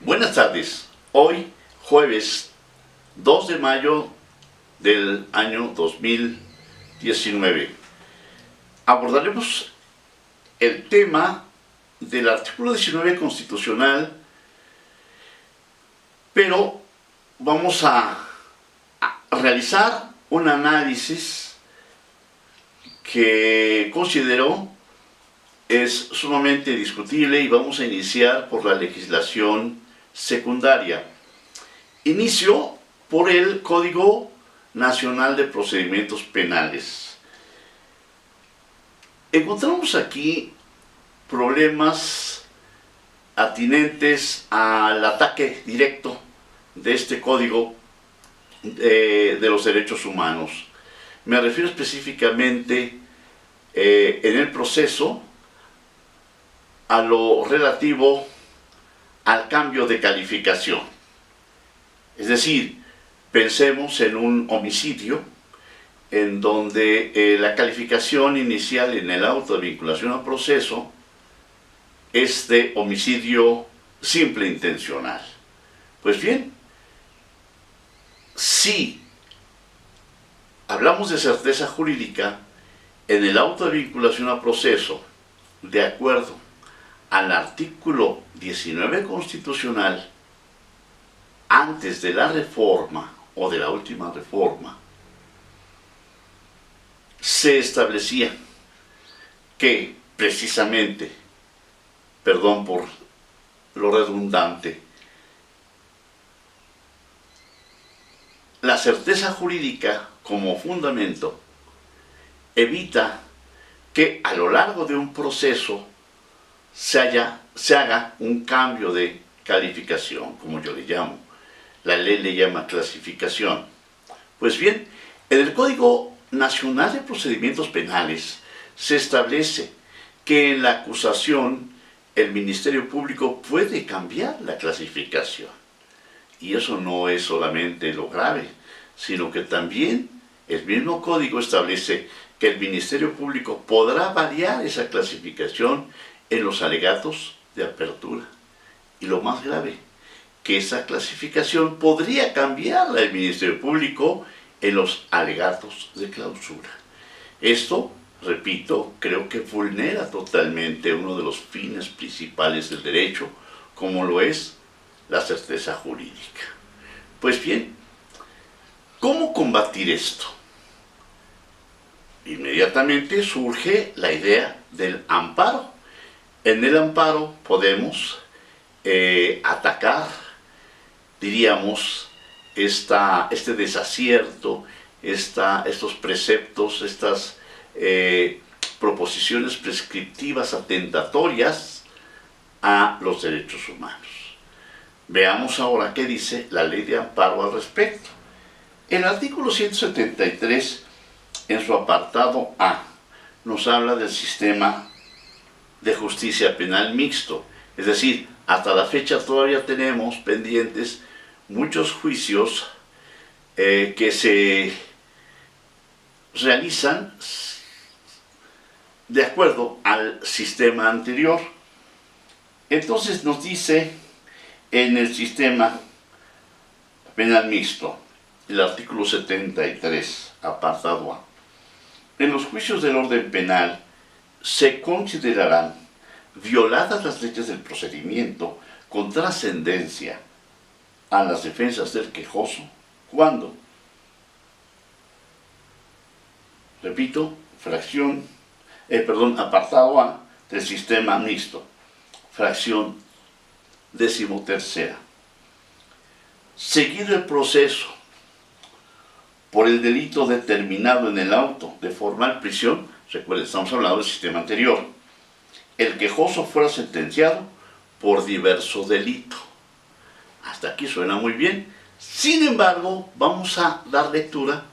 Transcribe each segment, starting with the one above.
Buenas tardes. Hoy, jueves 2 de mayo del año 2019, abordaremos el tema del artículo 19 constitucional, pero vamos a realizar un análisis que considero es sumamente discutible y vamos a iniciar por la legislación secundaria. Inicio por el Código Nacional de Procedimientos Penales. Encontramos aquí problemas atinentes al ataque directo de este código de los derechos humanos. Me refiero específicamente en el proceso a lo relativo al cambio de calificación. Es decir, pensemos en un homicidio en donde la calificación inicial en el auto de vinculación al proceso es de homicidio simple intencional. Pues bien, si hablamos de certeza jurídica, en el auto de vinculación al proceso, de acuerdo al artículo 19 constitucional, antes de la reforma o de la última reforma, se establecía que precisamente, perdón por lo redundante, la certeza jurídica como fundamento evita que a lo largo de un proceso se haga un cambio de calificación, como yo le llamo. La ley le llama clasificación. Pues bien, en el Código Nacional de Procedimientos Penales se establece que en la acusación el Ministerio Público puede cambiar la clasificación. Y eso no es solamente lo grave, sino que también el mismo código establece que el Ministerio Público podrá variar esa clasificación en los alegatos de apertura. Y lo más grave, que esa clasificación podría cambiarla el Ministerio Público en los alegatos de clausura. Esto, repito, creo que vulnera totalmente uno de los fines principales del derecho, como lo es la certeza jurídica. Pues bien, ¿cómo combatir esto? Inmediatamente surge la idea del amparo. En el amparo podemos atacar, diríamos, este desacierto, estos preceptos, estas proposiciones prescriptivas atentatorias a los derechos humanos. Veamos ahora qué dice la ley de amparo al respecto. El artículo 173, en su apartado A, nos habla del sistema de justicia penal mixto. Es decir, hasta la fecha todavía tenemos pendientes muchos juicios que se realizan de acuerdo al sistema anterior. Entonces nos dice en el sistema penal mixto, el artículo 73, apartado A, en los juicios del orden penal se considerarán violadas las leyes del procedimiento con trascendencia a las defensas del quejoso cuando, repito, apartado A del sistema mixto, fracción 13ª, seguido el proceso por el delito determinado en el auto de formal prisión. Recuerden, estamos hablando del sistema anterior. El quejoso fuera sentenciado por diverso delito. Hasta aquí suena muy bien. Sin embargo, vamos a dar lectura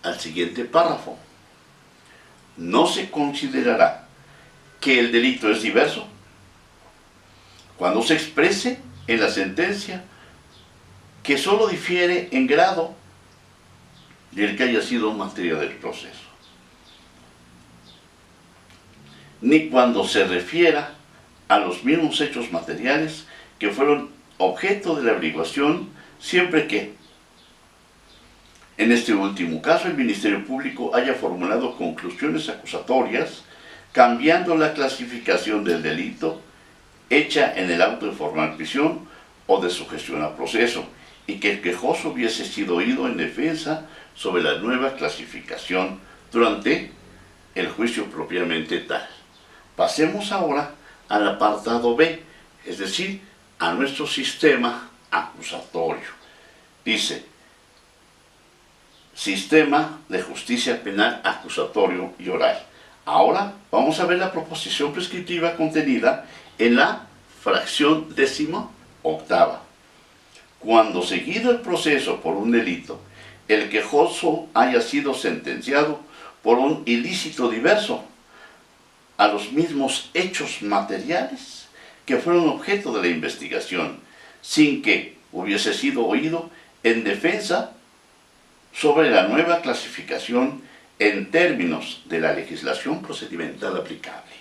al siguiente párrafo. No se considerará que el delito es diverso cuando se exprese en la sentencia que solo difiere en grado del que haya sido materia del proceso, ni cuando se refiera a los mismos hechos materiales que fueron objeto de la averiguación siempre que, en este último caso, el Ministerio Público haya formulado conclusiones acusatorias cambiando la clasificación del delito hecha en el auto de formal prisión o de sujeción a proceso, y que el quejoso hubiese sido oído en defensa sobre la nueva clasificación durante el juicio propiamente tal. Pasemos ahora al apartado B, es decir, a nuestro sistema acusatorio. Dice, sistema de justicia penal acusatorio y oral. Ahora vamos a ver la proposición prescriptiva contenida en la fracción 18ª. Cuando seguido el proceso por un delito, el quejoso haya sido sentenciado por un ilícito diverso a los mismos hechos materiales que fueron objeto de la investigación, sin que hubiese sido oído en defensa sobre la nueva clasificación en términos de la legislación procedimental aplicable.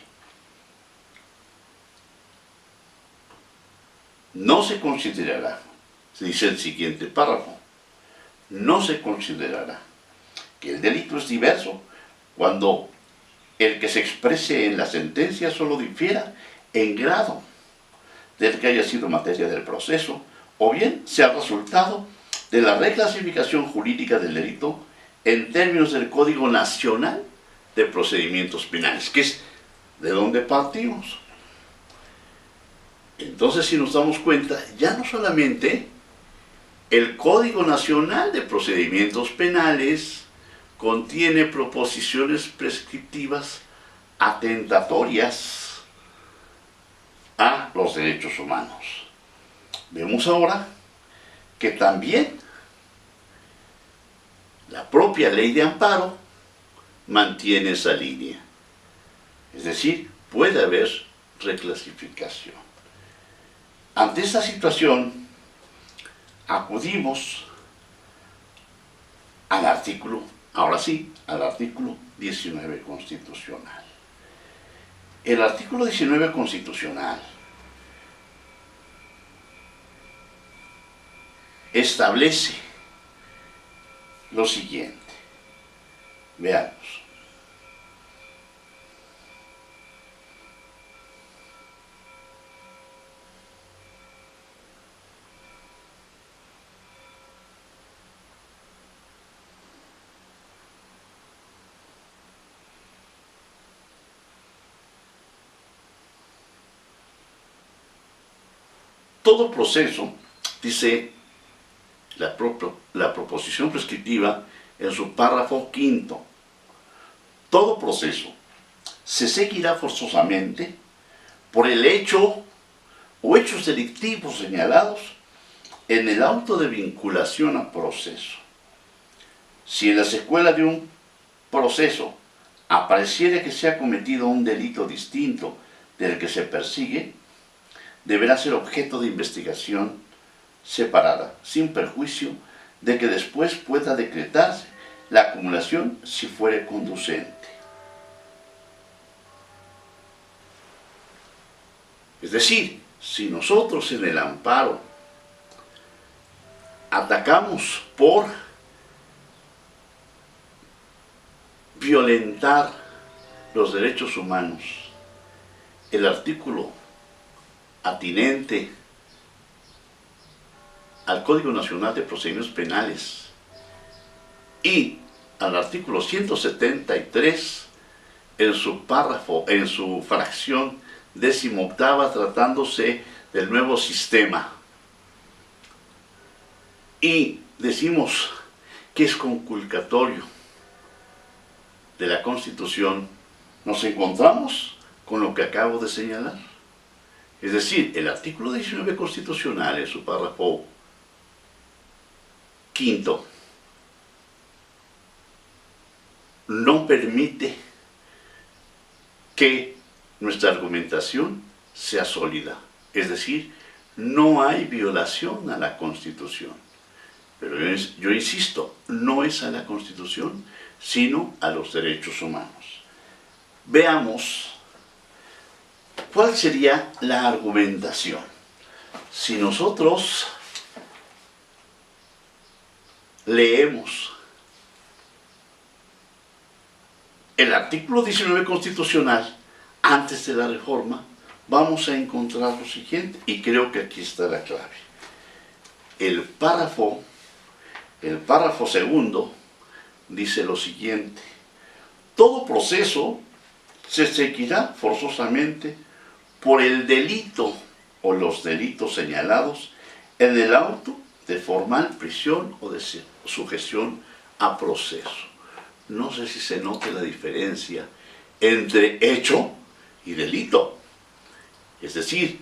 No se considerará, dice el siguiente párrafo, no se considerará que el delito es diverso cuando el que se exprese en la sentencia solo difiera en grado del que haya sido materia del proceso, o bien sea resultado de la reclasificación jurídica del delito en términos del Código Nacional de Procedimientos Penales, que es de donde partimos. Entonces, si nos damos cuenta, ya no solamente el Código Nacional de Procedimientos Penales contiene proposiciones prescriptivas atentatorias a los derechos humanos. Vemos ahora que también la propia ley de amparo mantiene esa línea. Es decir, puede haber reclasificación. Ante esta situación, acudimos al artículo, ahora sí, al artículo 19 constitucional. El artículo 19 constitucional establece lo siguiente. Veamos. Todo proceso, dice la proposición prescriptiva en su párrafo 5º, todo proceso se seguirá forzosamente por el hecho o hechos delictivos señalados en el auto de vinculación a proceso. Si en la secuela de un proceso apareciera que se ha cometido un delito distinto del que se persigue, deberá ser objeto de investigación separada, sin perjuicio de que después pueda decretarse la acumulación si fuere conducente. Es decir, si nosotros en el amparo atacamos por violentar los derechos humanos, el artículo atinente al Código Nacional de Procedimientos Penales y al artículo 173 en su párrafo, en su fracción 18ª, tratándose del nuevo sistema, y decimos que es conculcatorio de la Constitución, nos encontramos con lo que acabo de señalar. Es decir, el artículo 19 constitucional en su párrafo 5º no permite que nuestra argumentación sea sólida. Es decir, no hay violación a la Constitución. Pero yo insisto, no es a la Constitución, sino a los derechos humanos. Veamos cuál sería la argumentación. Si nosotros leemos el artículo 19 constitucional antes de la reforma, vamos a encontrar lo siguiente, y creo que aquí está la clave. El párrafo segundo dice lo siguiente: todo proceso se seguirá forzosamente por el delito o los delitos señalados en el auto de formal prisión o de sujeción a proceso. No sé si se note la diferencia entre hecho y delito. Es decir,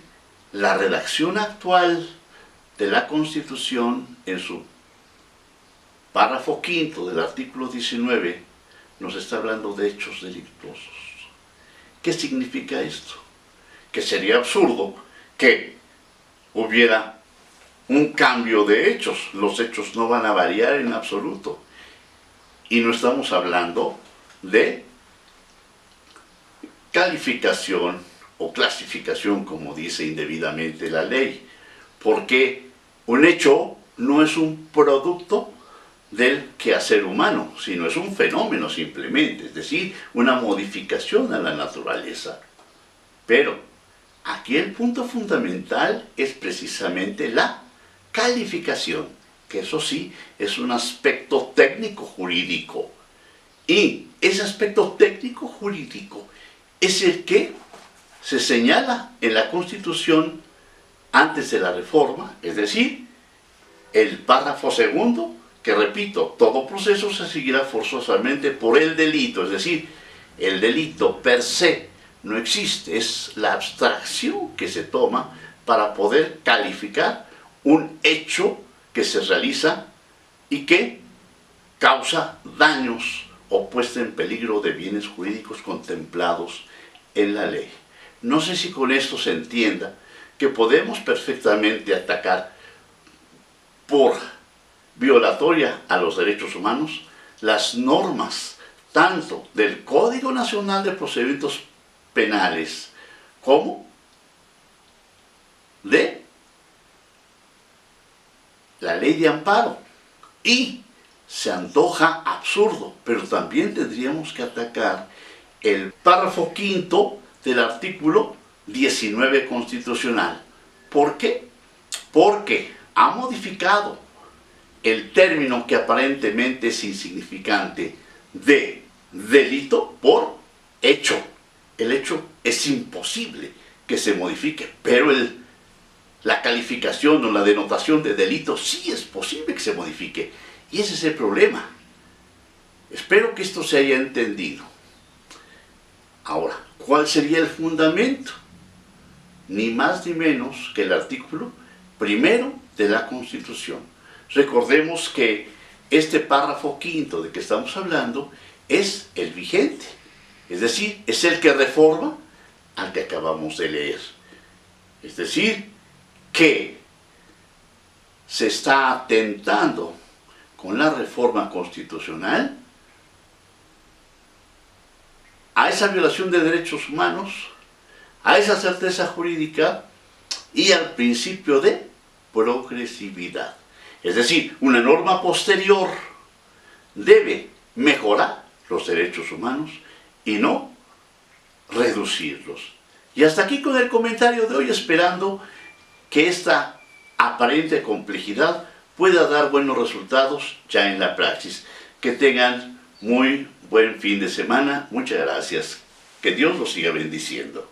la redacción actual de la Constitución, en su párrafo quinto del artículo 19, nos está hablando de hechos delictuosos. ¿Qué significa esto? Que sería absurdo que hubiera un cambio de hechos. Los hechos no van a variar en absoluto. Y no estamos hablando de calificación o clasificación, como dice indebidamente la ley, porque un hecho no es un producto del quehacer humano, sino es un fenómeno simplemente, es decir, una modificación a la naturaleza. Pero aquí el punto fundamental es precisamente la calificación, que eso sí es un aspecto técnico jurídico. Y ese aspecto técnico jurídico es el que se señala en la Constitución antes de la reforma, es decir, el párrafo segundo, que repito, todo proceso se seguirá forzosamente por el delito, es decir, el delito per se no existe, es la abstracción que se toma para poder calificar un hecho que se realiza y que causa daños o puesta en peligro de bienes jurídicos contemplados en la ley. No sé si con esto se entienda que podemos perfectamente atacar por violatoria a los derechos humanos las normas tanto del Código Nacional de Procedimientos Penales como de la Ley de Amparo. Y se antoja absurdo, pero también tendríamos que atacar el párrafo quinto del artículo 19 constitucional. ¿Por qué? Porque ha modificado el término que aparentemente es insignificante de delito por hecho. El hecho es imposible que se modifique, pero la calificación o la denotación de delito sí es posible que se modifique. Y ese es el problema. Espero que esto se haya entendido. Ahora, ¿cuál sería el fundamento? Ni más ni menos que el artículo primero de la Constitución. Recordemos que este párrafo quinto de que estamos hablando es el vigente, es decir, es el que reforma al que acabamos de leer. Es decir, que se está atentando con la reforma constitucional a esa violación de derechos humanos, a esa certeza jurídica y al principio de progresividad. Es decir, una norma posterior debe mejorar los derechos humanos y no reducirlos. Y hasta aquí con el comentario de hoy, esperando que esta aparente complejidad pueda dar buenos resultados ya en la praxis. Que tengan muy buen fin de semana. Muchas gracias. Que Dios los siga bendiciendo.